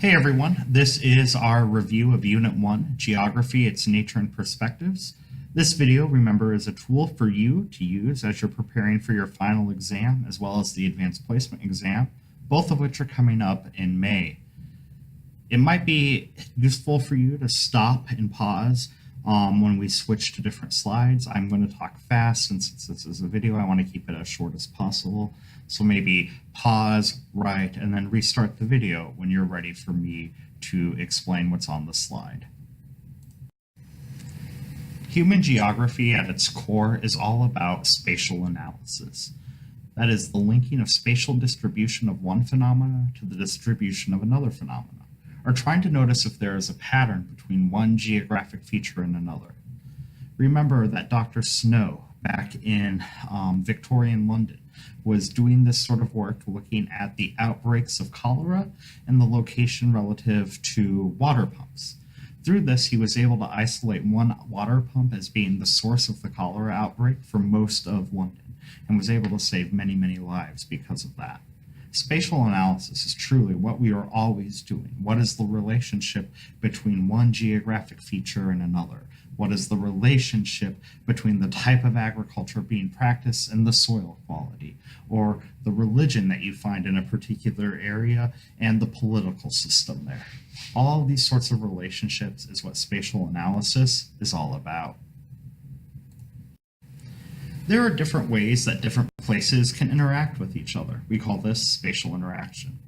Hey everyone, this is our review of Unit 1, Geography, Its Nature and Perspectives. This video, remember, is a tool for you to use as you're preparing for your final exam as well as the Advanced Placement exam, both of which are coming up in May. It might be useful for you to stop and pause when we switch to different slides. I'm going to talk fast, and since this is a video, I want to keep it as short as possible. So maybe pause, write, and then restart the video when you're ready for me to explain what's on the slide. Human geography at its core is all about spatial analysis. That is the linking of spatial distribution of one phenomena to the distribution of another phenomena, or trying to notice if there is a pattern between one geographic feature and another. Remember that Dr. Snow, back in Victorian London, was doing this sort of work looking at the outbreaks of cholera and the location relative to water pumps. Through this, he was able to isolate one water pump as being the source of the cholera outbreak for most of London, and was able to save many, many lives because of that. Spatial analysis is truly what we are always doing. What is the relationship between one geographic feature and another? What is the relationship between the type of agriculture being practiced and the soil quality, or the religion that you find in a particular area and the political system there? All these sorts of relationships is what spatial analysis is all about. There are different ways that different places can interact with each other. We call this spatial interaction.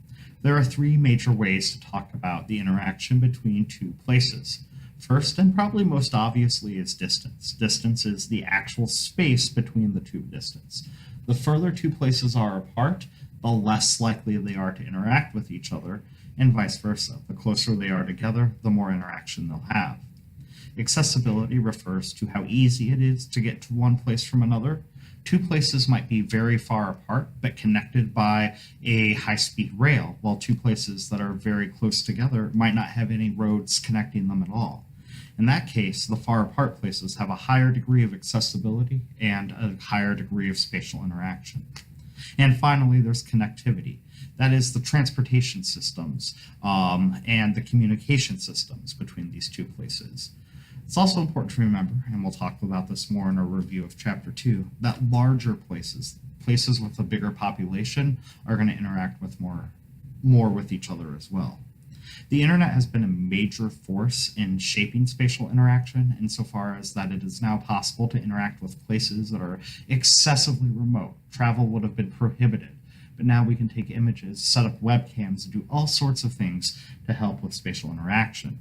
There are three major ways to talk about the interaction between two places. First, and probably most obviously, is distance. Distance is the actual space between the two distances. The further two places are apart, the less likely they are to interact with each other, and vice versa. The closer they are together, the more interaction they'll have. Accessibility refers to how easy it is to get to one place from another. Two places might be very far apart, but connected by a high-speed rail, while two places that are very close together might not have any roads connecting them at all. In that case, the far apart places have a higher degree of accessibility and a higher degree of spatial interaction. And finally, there's connectivity. That is the transportation systems and the communication systems between these two places. It's also important to remember, and we'll talk about this more in our review of Chapter 2, that larger places with a bigger population, are going to interact with more with each other as well. The internet has been a major force in shaping spatial interaction insofar as that it is now possible to interact with places that are excessively remote. Travel would have been prohibited, but now we can take images, set up webcams, and do all sorts of things to help with spatial interaction.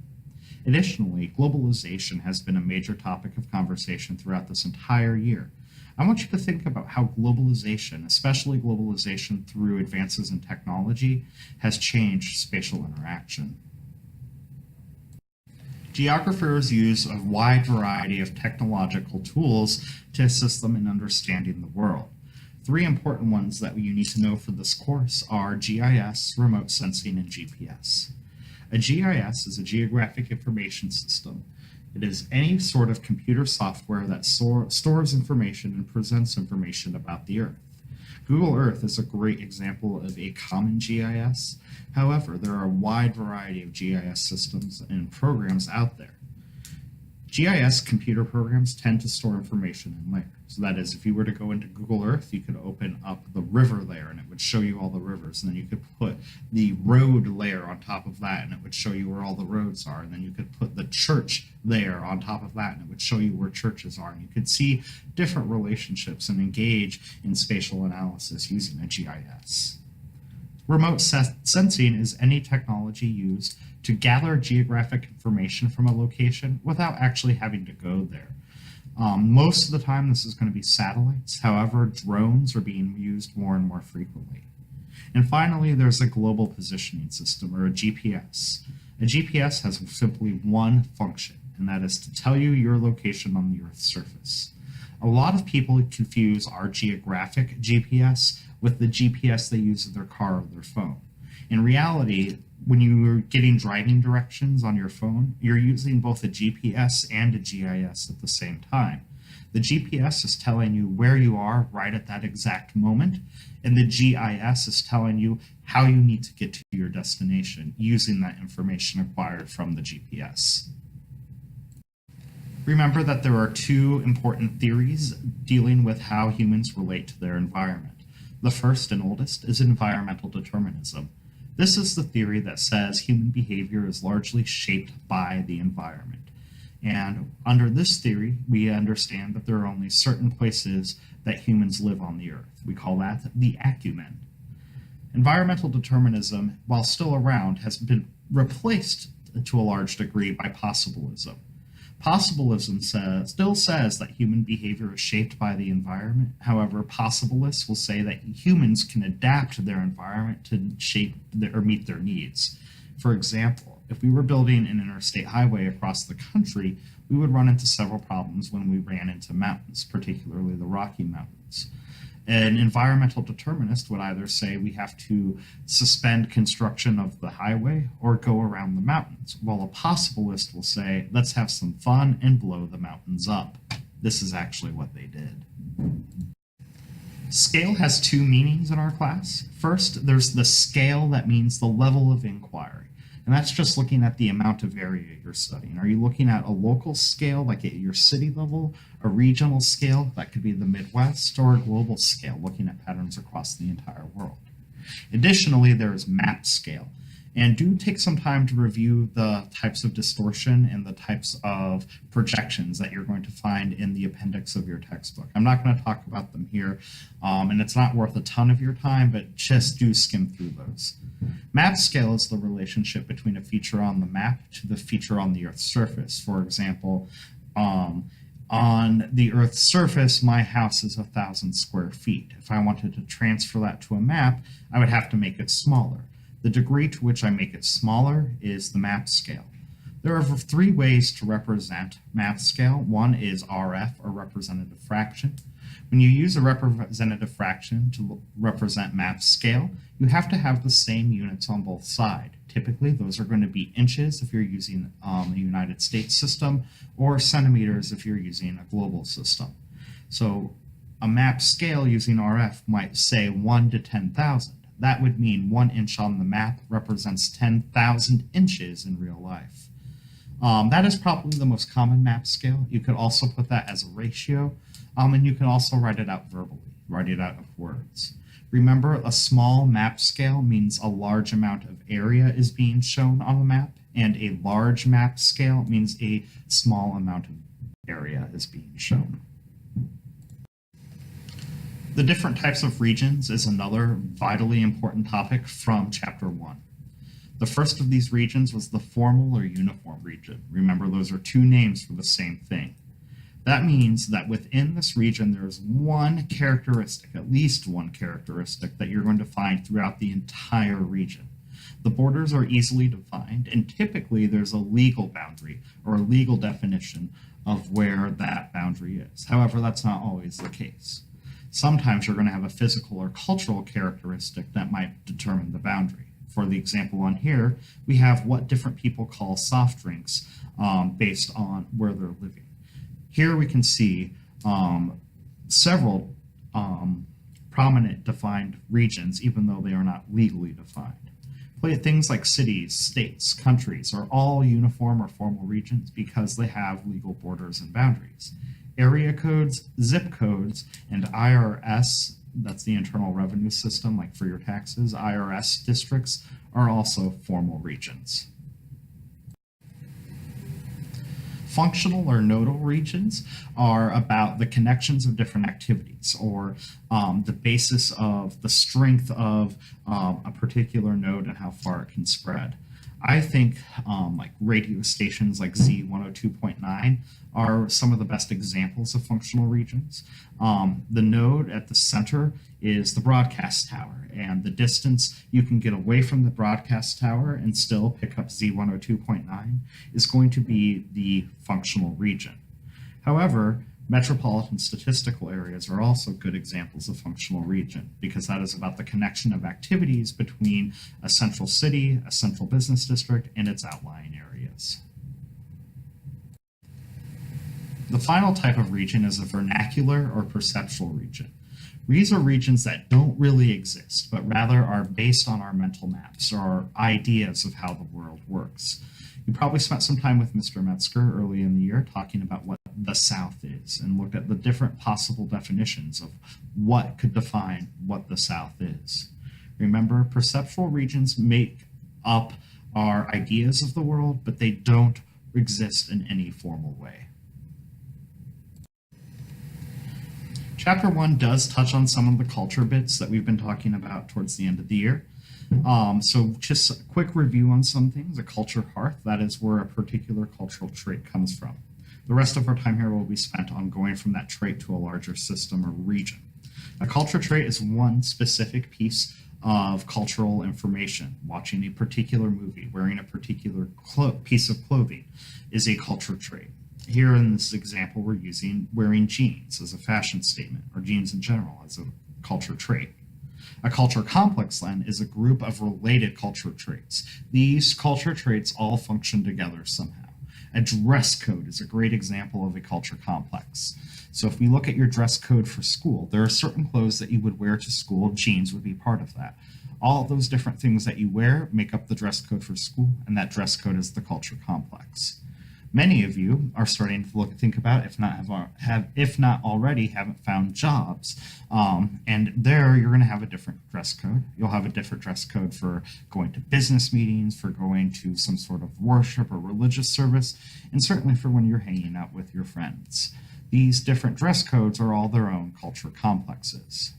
Additionally, globalization has been a major topic of conversation throughout this entire year. I want you to think about how globalization, especially globalization through advances in technology, has changed spatial interaction. Geographers use a wide variety of technological tools to assist them in understanding the world. Three important ones that you need to know for this course are GIS, remote sensing, and GPS. A GIS is a geographic information system. It is any sort of computer software that stores information and presents information about the Earth. Google Earth is a great example of a common GIS. However, there are a wide variety of GIS systems and programs out there. GIS computer programs tend to store information in layers. So that is, if you were to go into Google Earth, you could open up the river layer and it would show you all the rivers. And then you could put the road layer on top of that and it would show you where all the roads are. And then you could put the church layer on top of that and it would show you where churches are. And you could see different relationships and engage in spatial analysis using a GIS. Remote sensing is any technology used to gather geographic information from a location without actually having to go there. Most of the time, this is going to be satellites. However, drones are being used more and more frequently. And finally, there's a global positioning system, or a GPS. A GPS has simply one function, and that is to tell you your location on the Earth's surface. A lot of people confuse our geographic GPS with the GPS they use in their car or their phone. In reality, when you're getting driving directions on your phone, you're using both a GPS and a GIS at the same time. The GPS is telling you where you are right at that exact moment, and the GIS is telling you how you need to get to your destination using that information acquired from the GPS. Remember that there are two important theories dealing with how humans relate to their environment. The first and oldest is environmental determinism. This is the theory that says human behavior is largely shaped by the environment. And under this theory, we understand that there are only certain places that humans live on the earth. We call that the acumen. Environmental determinism, while still around, has been replaced to a large degree by possibilism. Possibilism still says that human behavior is shaped by the environment. However, possibilists will say that humans can adapt their environment to shape or meet their needs. For example, if we were building an interstate highway across the country, we would run into several problems when we ran into mountains, particularly the Rocky Mountains. An environmental determinist would either say we have to suspend construction of the highway or go around the mountains, while a possibilist will say, let's have some fun and blow the mountains up. This is actually what they did. Scale has two meanings in our class. First, there's the scale that means the level of inquiry. And that's just looking at the amount of area you're studying. Are you looking at a local scale, like at your city level, a regional scale, that could be the Midwest, or a global scale, looking at patterns across the entire world? Additionally, there's map scale. And do take some time to review the types of distortion and the types of projections that you're going to find in the appendix of your textbook. I'm not going to talk about them here, and it's not worth a ton of your time, but just do skim through those. Map scale is the relationship between a feature on the map to the feature on the Earth's surface. For example, on the Earth's surface, my house is 1,000 square feet. If I wanted to transfer that to a map, I would have to make it smaller. The degree to which I make it smaller is the map scale. There are three ways to represent map scale. One is RF, or representative fraction. When you use a representative fraction to represent map scale, you have to have the same units on both sides. Typically, those are going to be inches if you're using a United States system, or centimeters if you're using a global system. So a map scale using RF might say 1 to 10,000. That would mean 1 inch on the map represents 10,000 inches in real life. That is probably the most common map scale. You could also put that as a ratio, and you can also write it out verbally, write it out of words. Remember, a small map scale means a large amount of area is being shown on the map, and a large map scale means a small amount of area is being shown. The different types of regions is another vitally important topic from Chapter 1. The first of these regions was the formal or uniform region. Remember, those are two names for the same thing. That means that within this region, there's one characteristic, at least one characteristic, that you're going to find throughout the entire region. The borders are easily defined, and typically there's a legal boundary or a legal definition of where that boundary is. However, that's not always the case. Sometimes you're going to have a physical or cultural characteristic that might determine the boundary. For the example on here, we have what different people call soft drinks based on where they're living. Here we can see several prominent defined regions, even though they are not legally defined. Things like cities, states, countries are all uniform or formal regions because they have legal borders and boundaries. Area codes, zip codes, and IRS, that's the Internal Revenue System, like for your taxes, IRS districts are also formal regions. Functional or nodal regions are about the connections of different activities, or the basis of the strength of a particular node and how far it can spread. I think like radio stations like Z102.9 are some of the best examples of functional regions. The node at the center is the broadcast tower, and the distance you can get away from the broadcast tower and still pick up Z102.9 is going to be the functional region. However, metropolitan statistical areas are also good examples of functional region because that is about the connection of activities between a central city, a central business district, and its outlying areas. The final type of region is a vernacular or perceptual region. These are regions that don't really exist, but rather are based on our mental maps or our ideas of how the world works. You probably spent some time with Mr. Metzger early in the year talking about what the South is and looked at the different possible definitions of what could define what the South is. Remember, perceptual regions make up our ideas of the world, but they don't exist in any formal way. Chapter 1 does touch on some of the culture bits that we've been talking about towards the end of the year. So just a quick review on some things. A culture hearth, that is where a particular cultural trait comes from. The rest of our time here will be spent on going from that trait to a larger system or region. A culture trait is one specific piece of cultural information. Watching a particular movie, wearing a particular piece of clothing is a culture trait. Here in this example, we're using wearing jeans as a fashion statement, or jeans in general as a culture trait. A culture complex, then, is a group of related culture traits. These culture traits all function together somehow. A dress code is a great example of a culture complex. So if we look at your dress code for school, there are certain clothes that you would wear to school. Jeans would be part of that. All of those different things that you wear make up the dress code for school, and that dress code is the culture complex. Many of you are starting to think about, if not already, haven't found jobs. And there you're going to have a different dress code. You'll have a different dress code for going to business meetings, for going to some sort of worship or religious service, and certainly for when you're hanging out with your friends. These different dress codes are all their own culture complexes.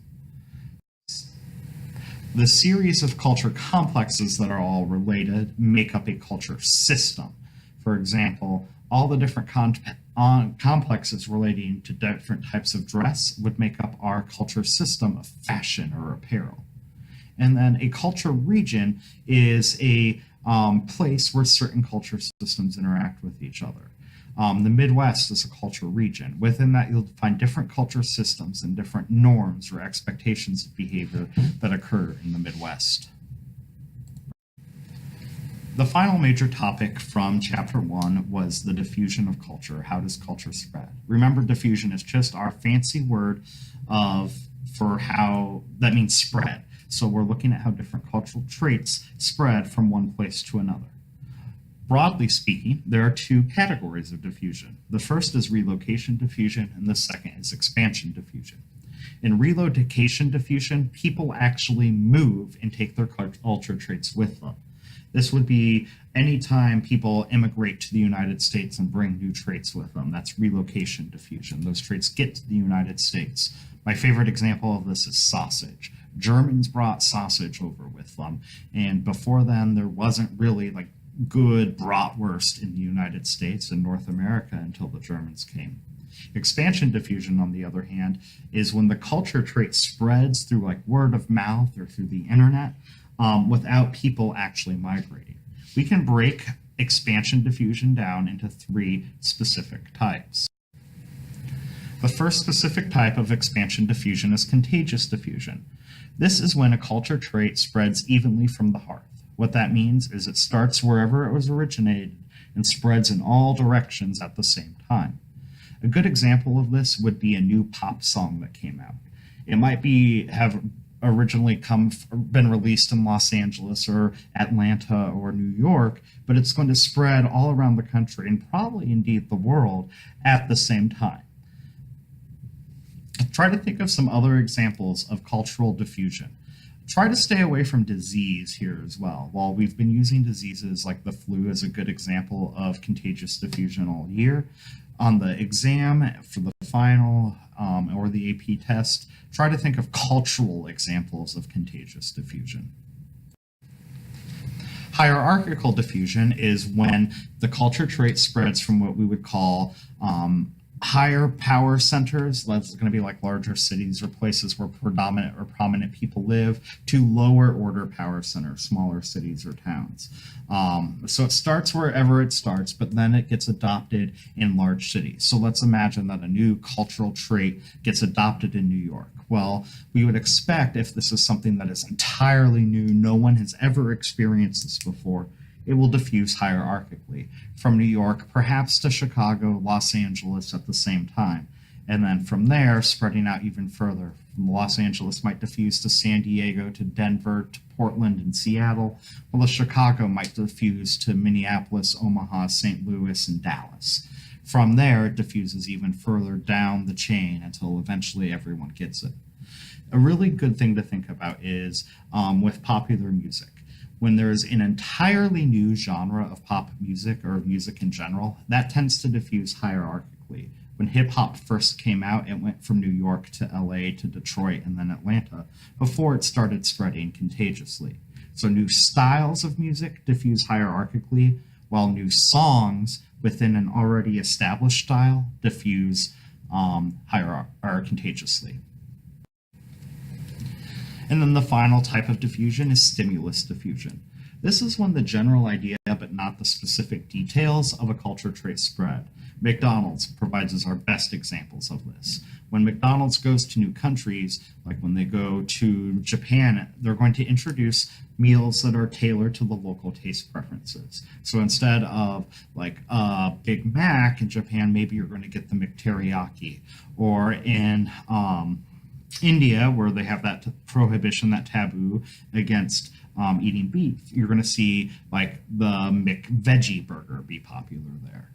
The series of culture complexes that are all related make up a culture system. For example, all the different complexes relating to different types of dress would make up our culture system of fashion or apparel. And then a culture region is a place where certain culture systems interact with each other. The Midwest is a culture region. Within that, you'll find different culture systems and different norms or expectations of behavior that occur in the Midwest. The final major topic from Chapter 1 was the diffusion of culture. How does culture spread? Remember, diffusion is just our fancy word for how that means spread. So we're looking at how different cultural traits spread from one place to another. Broadly speaking, there are two categories of diffusion. The first is relocation diffusion, and the second is expansion diffusion. In relocation diffusion, people actually move and take their culture traits with them. This would be anytime people immigrate to the United States and bring new traits with them. That's relocation diffusion. Those traits get to the United States. My favorite example of this is sausage. Germans brought sausage over with them, and before then there wasn't really like good bratwurst in the United States and North America until the Germans came. Expansion diffusion, on the other hand, is when the culture trait spreads through like word of mouth or through the internet without people actually migrating. We can break expansion diffusion down into three specific types. The first specific type of expansion diffusion is contagious diffusion. This is when a culture trait spreads evenly from the hearth. What that means is it starts wherever it was originated and spreads in all directions at the same time. A good example of this would be a new pop song that came out. It might have originally been released in Los Angeles or Atlanta or New York, but it's going to spread all around the country and probably indeed the world at the same time. Try to think of some other examples of cultural diffusion. Try to stay away from disease here as well. While we've been using diseases like the flu as a good example of contagious diffusion all year, on the exam for the final or the AP test, try to think of cultural examples of contagious diffusion. Hierarchical diffusion is when the culture trait spreads from what we would call higher power centers, that's going to be like larger cities or places where predominant or prominent people live, to lower order power centers, smaller cities or towns. So it starts wherever it starts, but then it gets adopted in large cities. So let's imagine that a new cultural trait gets adopted in New York. Well, we would expect, if this is something that is entirely new, no one has ever experienced this before, it will diffuse hierarchically from New York, perhaps to Chicago, Los Angeles at the same time. And then from there, spreading out even further. From Los Angeles might diffuse to San Diego, to Denver, to Portland and Seattle, while the Chicago might diffuse to Minneapolis, Omaha, St. Louis, and Dallas. From there, it diffuses even further down the chain until eventually everyone gets it. A really good thing to think about is with popular music. When there's an entirely new genre of pop music or music in general, that tends to diffuse hierarchically. When hip hop first came out, it went from New York to LA to Detroit and then Atlanta before it started spreading contagiously. So new styles of music diffuse hierarchically, while new songs within an already established style diffuse contagiously. And then the final type of diffusion is stimulus diffusion. This is when the general idea, but not the specific details of a culture trait spread. McDonald's provides us our best examples of this. When McDonald's goes to new countries, like when they go to Japan, they're going to introduce meals that are tailored to the local taste preferences. So instead of like a Big Mac in Japan, maybe you're going to get the McTeriyaki. Or in India, where they have that prohibition, that taboo against eating beef, you're going to see like the McVeggie burger be popular there.